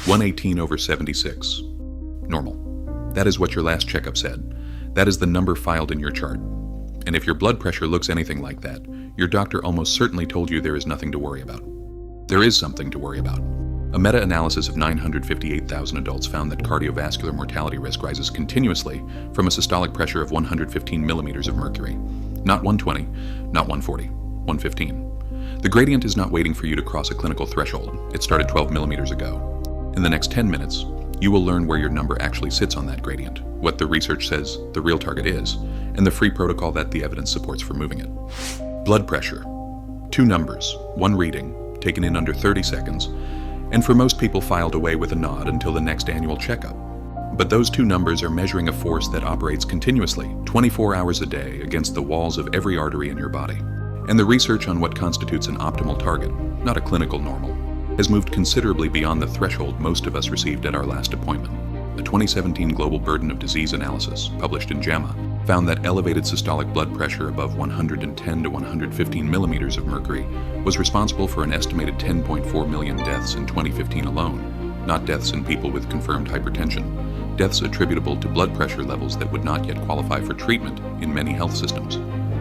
118/76. Normal. That is what your last checkup said. That is the number filed in your chart. And if your blood pressure looks anything like that, your doctor almost certainly told you there is nothing to worry about. There is something to worry about. A meta-analysis of 958,000 adults found that cardiovascular mortality risk rises continuously from a systolic pressure of 115 millimeters of mercury. Not 120, not 140, 115. The gradient is not waiting for you to cross a clinical threshold. It started 12 millimeters ago. In the next 10 minutes, you will learn where your number actually sits on that gradient, what the research says the real target is, and the free protocol that the evidence supports for moving it. Blood pressure. 2 numbers, 1 reading, taken in under 30 seconds, and for most people filed away with a nod until the next annual checkup. But those 2 numbers are measuring a force that operates continuously, 24 hours a day, against the walls of every artery in your body. And the research on what constitutes an optimal target, not a clinical normal, has moved considerably beyond the threshold most of us received at our last appointment. A 2017 Global Burden of Disease analysis, published in JAMA, found that elevated systolic blood pressure above 110 to 115 millimeters of mercury was responsible for an estimated 10.4 million deaths in 2015 alone, not deaths in people with confirmed hypertension, deaths attributable to blood pressure levels that would not yet qualify for treatment in many health systems.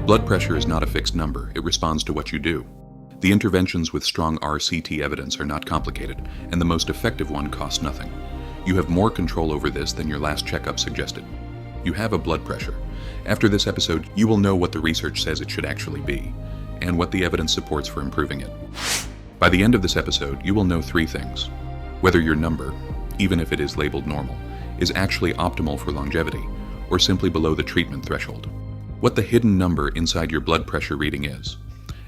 Blood pressure is not a fixed number, it responds to what you do. The interventions with strong RCT evidence are not complicated, and the most effective one costs nothing. You have more control over this than your last checkup suggested. You have a blood pressure. After this episode, you will know what the research says it should actually be, and what the evidence supports for improving it. By the end of this episode, you will know 3 things. Whether your number, even if it is labeled normal, is actually optimal for longevity, or simply below the treatment threshold. What the hidden number inside your blood pressure reading is,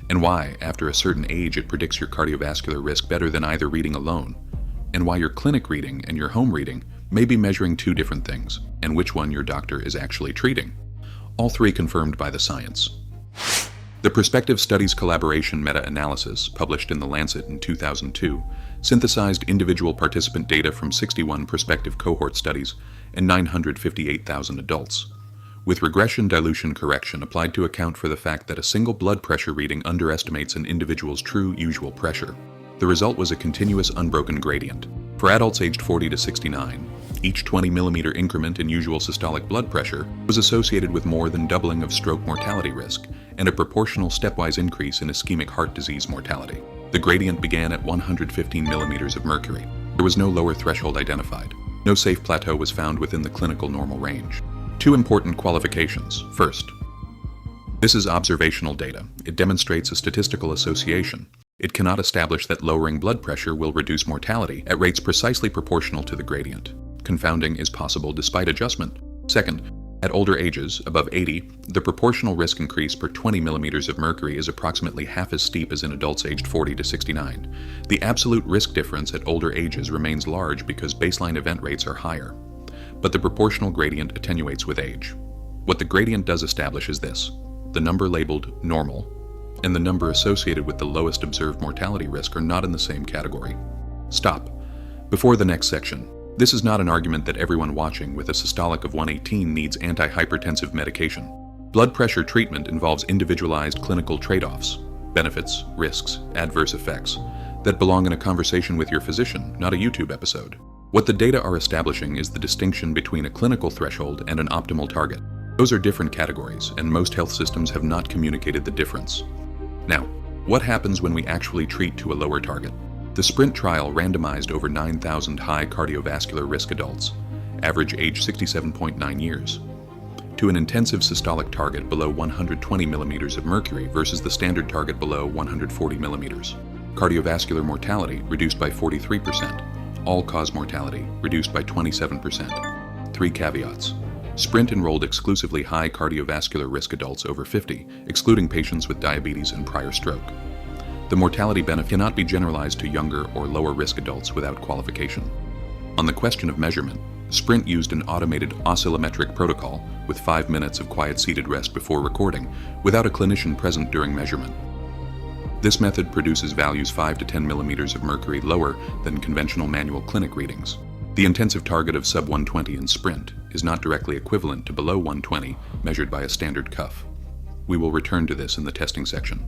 and why, after a certain age, it predicts your cardiovascular risk better than either reading alone, and why your clinic reading and your home reading may be measuring 2 different things, and which one your doctor is actually treating. All 3 confirmed by the science. The Prospective Studies Collaboration meta-analysis, published in The Lancet in 2002, synthesized individual participant data from 61 prospective cohort studies and 958,000 adults, with regression dilution correction applied to account for the fact that a single blood pressure reading underestimates an individual's true usual pressure. The result was a continuous unbroken gradient. For adults aged 40 to 69, each 20 millimeter increment in usual systolic blood pressure was associated with more than doubling of stroke mortality risk and a proportional stepwise increase in ischemic heart disease mortality. The gradient began at 115 millimeters of mercury. There was no lower threshold identified. No safe plateau was found within the clinical normal range. 2 important qualifications. First, this is observational data. It demonstrates a statistical association. It cannot establish that lowering blood pressure will reduce mortality at rates precisely proportional to the gradient. Confounding is possible despite adjustment. Second, at older ages, above 80, the proportional risk increase per 20 millimeters of mercury is approximately half as steep as in adults aged 40 to 69. The absolute risk difference at older ages remains large because baseline event rates are higher, but the proportional gradient attenuates with age. What the gradient does establish is this: the number labeled normal and the number associated with the lowest observed mortality risk are not in the same category. Stop. Before the next section, this is not an argument that everyone watching with a systolic of 118 needs antihypertensive medication. Blood pressure treatment involves individualized clinical trade-offs, benefits, risks, adverse effects, that belong in a conversation with your physician, not a YouTube episode. What the data are establishing is the distinction between a clinical threshold and an optimal target. Those are different categories, and most health systems have not communicated the difference. Now, what happens when we actually treat to a lower target? The SPRINT trial randomized over 9,000 high cardiovascular risk adults, average age 67.9 years, to an intensive systolic target below 120 millimeters of mercury versus the standard target below 140 millimeters. Cardiovascular mortality reduced by 43%, all-cause mortality reduced by 27%. 3 caveats. SPRINT enrolled exclusively high cardiovascular risk adults over 50, excluding patients with diabetes and prior stroke. The mortality benefit cannot be generalized to younger or lower risk adults without qualification. On the question of measurement, SPRINT used an automated oscillometric protocol with 5 minutes of quiet seated rest before recording, without a clinician present during measurement. This method produces values 5 to 10 millimeters of mercury lower than conventional manual clinic readings. The intensive target of sub-120 in SPRINT is not directly equivalent to below 120 measured by a standard cuff. We will return to this in the testing section.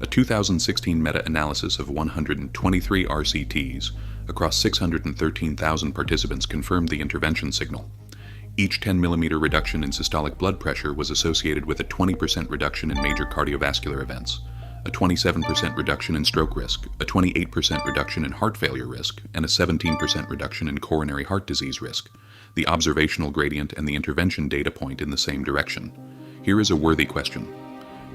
A 2016 meta-analysis of 123 RCTs across 613,000 participants confirmed the intervention signal. Each 10 mm reduction in systolic blood pressure was associated with a 20% reduction in major cardiovascular events, a 27% reduction in stroke risk, a 28% reduction in heart failure risk, and a 17% reduction in coronary heart disease risk. The observational gradient and the intervention data point in the same direction. Here is a worthy question.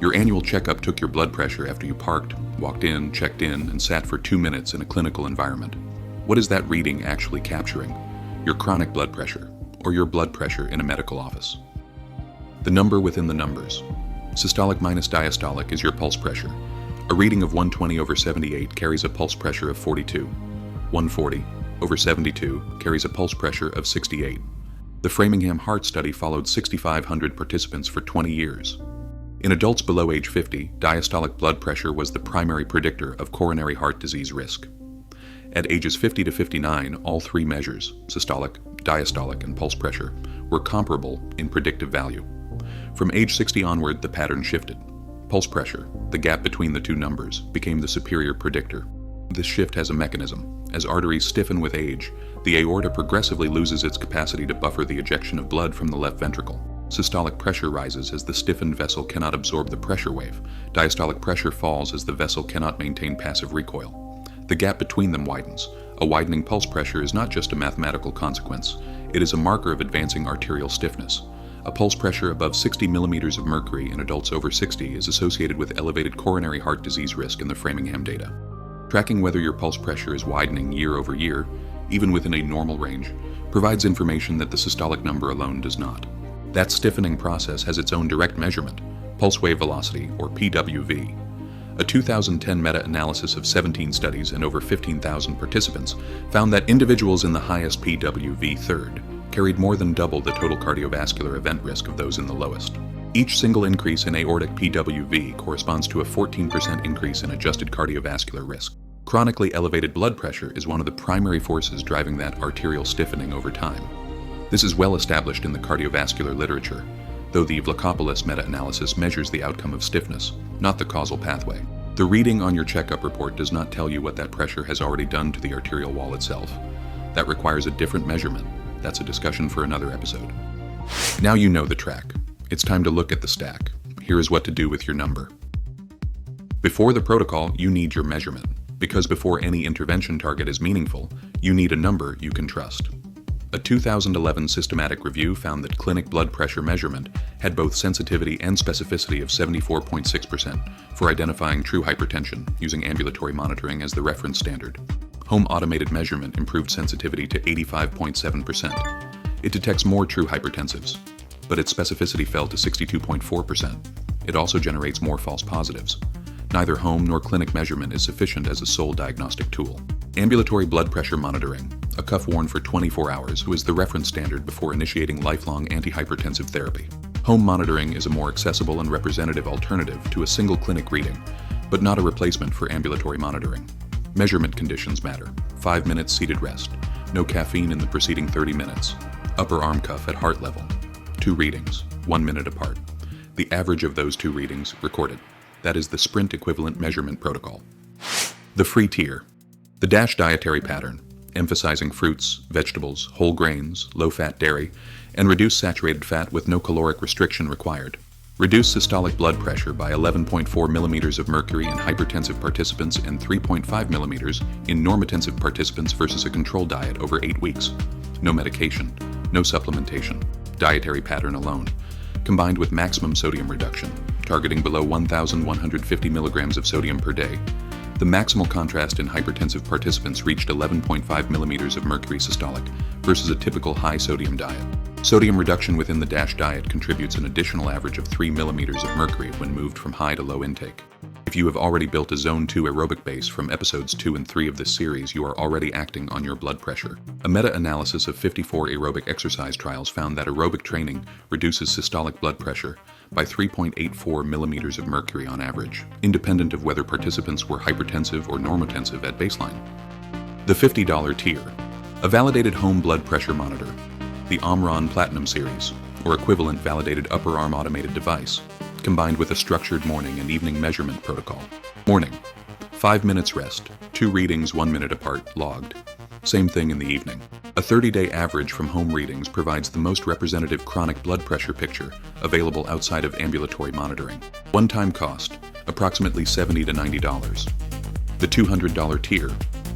Your annual checkup took your blood pressure after you parked, walked in, checked in, and sat for 2 minutes in a clinical environment. What is that reading actually capturing? Your chronic blood pressure, or your blood pressure in a medical office? The number within the numbers. Systolic minus diastolic is your pulse pressure. A reading of 120/78 carries a pulse pressure of 42. 140/72 carries a pulse pressure of 68. The Framingham Heart Study followed 6,500 participants for 20 years. In adults below age 50, diastolic blood pressure was the primary predictor of coronary heart disease risk. At ages 50 to 59, all three measures, systolic, diastolic, and pulse pressure, were comparable in predictive value. From age 60 onward, the pattern shifted. Pulse pressure, the gap between the two numbers, became the superior predictor. This shift has a mechanism. As arteries stiffen with age, the aorta progressively loses its capacity to buffer the ejection of blood from the left ventricle. Systolic pressure rises as the stiffened vessel cannot absorb the pressure wave. Diastolic pressure falls as the vessel cannot maintain passive recoil. The gap between them widens. A widening pulse pressure is not just a mathematical consequence. It is a marker of advancing arterial stiffness. A pulse pressure above 60 millimeters of mercury in adults over 60 is associated with elevated coronary heart disease risk in the Framingham data. Tracking whether your pulse pressure is widening year over year, even within a normal range, provides information that the systolic number alone does not. That stiffening process has its own direct measurement, pulse wave velocity, or PWV. A 2010 meta-analysis of 17 studies and over 15,000 participants found that individuals in the highest PWV third carried more than double the total cardiovascular event risk of those in the lowest. Each single increase in aortic PWV corresponds to a 14% increase in adjusted cardiovascular risk. Chronically elevated blood pressure is one of the primary forces driving that arterial stiffening over time. This is well established in the cardiovascular literature, though the Vlachopoulos meta-analysis measures the outcome of stiffness, not the causal pathway. The reading on your checkup report does not tell you what that pressure has already done to the arterial wall itself. That requires a different measurement. That's a discussion for another episode. Now you know the track. It's time to look at the stack. Here is what to do with your number. Before the protocol, you need your measurement, because before any intervention target is meaningful, you need a number you can trust. A 2011 systematic review found that clinic blood pressure measurement had both sensitivity and specificity of 74.6% for identifying true hypertension using ambulatory monitoring as the reference standard. Home automated measurement improved sensitivity to 85.7%. It detects more true hypertensives, but its specificity fell to 62.4%. It also generates more false positives. Neither home nor clinic measurement is sufficient as a sole diagnostic tool. Ambulatory blood pressure monitoring, a cuff worn for 24 hours, was the reference standard before initiating lifelong antihypertensive therapy. Home monitoring is a more accessible and representative alternative to a single clinic reading, but not a replacement for ambulatory monitoring. Measurement conditions matter. 5 minutes seated rest. No caffeine in the preceding 30 minutes. Upper arm cuff at heart level. 2 readings, 1 minute apart. The average of those 2 readings recorded. That is the sprint equivalent measurement protocol. The free tier. The DASH dietary pattern, emphasizing fruits, vegetables, whole grains, low-fat dairy, and reduced saturated fat with no caloric restriction required. Reduced systolic blood pressure by 11.4 millimeters of mercury in hypertensive participants and 3.5 millimeters in normotensive participants versus a control diet over 8 weeks. No medication, no supplementation, dietary pattern alone, combined with maximum sodium reduction, targeting below 1,150 milligrams of sodium per day. The maximal contrast in hypertensive participants reached 11.5 millimeters of mercury systolic versus a typical high sodium diet. Sodium reduction within the DASH diet contributes an additional average of 3 millimeters of mercury when moved from high to low intake. If you have already built a Zone 2 aerobic base from episodes 2 and 3 of this series, you are already acting on your blood pressure. A meta-analysis of 54 aerobic exercise trials found that aerobic training reduces systolic blood pressure by 3.84 millimeters of mercury on average, independent of whether participants were hypertensive or normotensive at baseline. The $50 tier. A validated home blood pressure monitor. The Omron Platinum Series, or equivalent validated upper arm automated device, combined with a structured morning and evening measurement protocol. Morning, 5 minutes rest, 2 readings 1 minute apart logged. Same thing in the evening. A 30-day average from home readings provides the most representative chronic blood pressure picture available outside of ambulatory monitoring. One-time cost, approximately $70 to $90. The $200 tier,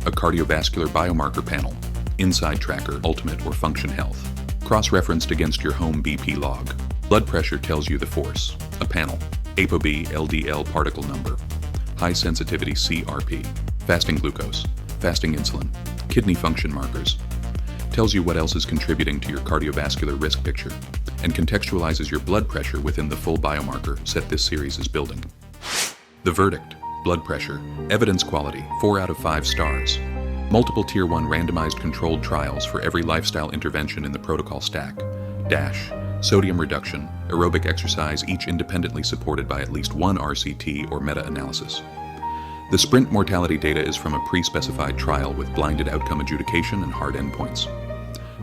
a cardiovascular biomarker panel, Inside Tracker, Ultimate or Function Health. Cross-referenced against your home BP log. Blood pressure tells you the force, a panel, ApoB LDL particle number, high sensitivity CRP, fasting glucose, fasting insulin, kidney function markers. Tells you what else is contributing to your cardiovascular risk picture, and contextualizes your blood pressure within the full biomarker set this series is building. The verdict, blood pressure, evidence quality, 4 out of 5 stars. Multiple Tier 1 randomized controlled trials for every lifestyle intervention in the protocol stack. DASH, sodium reduction, aerobic exercise, each independently supported by at least one RCT or meta-analysis. The sprint mortality data is from a pre-specified trial with blinded outcome adjudication and hard endpoints.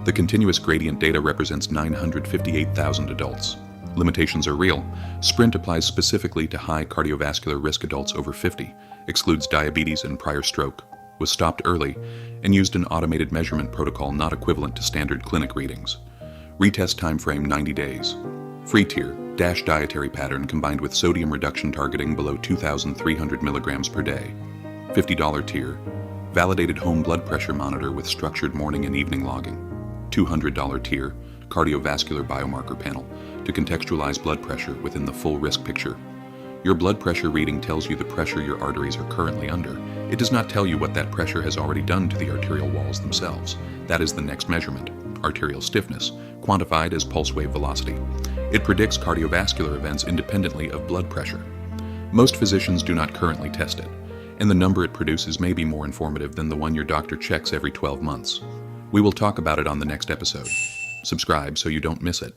The continuous gradient data represents 958,000 adults. Limitations are real. Sprint applies specifically to high cardiovascular risk adults over 50, excludes diabetes and prior stroke, was stopped early, and used an automated measurement protocol not equivalent to standard clinic readings. Retest timeframe 90 days. Free tier, DASH dietary pattern combined with sodium reduction targeting below 2,300 milligrams per day. $50 tier, validated home blood pressure monitor with structured morning and evening logging. $200 tier, cardiovascular biomarker panel to contextualize blood pressure within the full risk picture. Your blood pressure reading tells you the pressure your arteries are currently under. It does not tell you what that pressure has already done to the arterial walls themselves. That is the next measurement, arterial stiffness, quantified as pulse wave velocity. It predicts cardiovascular events independently of blood pressure. Most physicians do not currently test it, and the number it produces may be more informative than the one your doctor checks every 12 months. We will talk about it on the next episode. Subscribe so you don't miss it.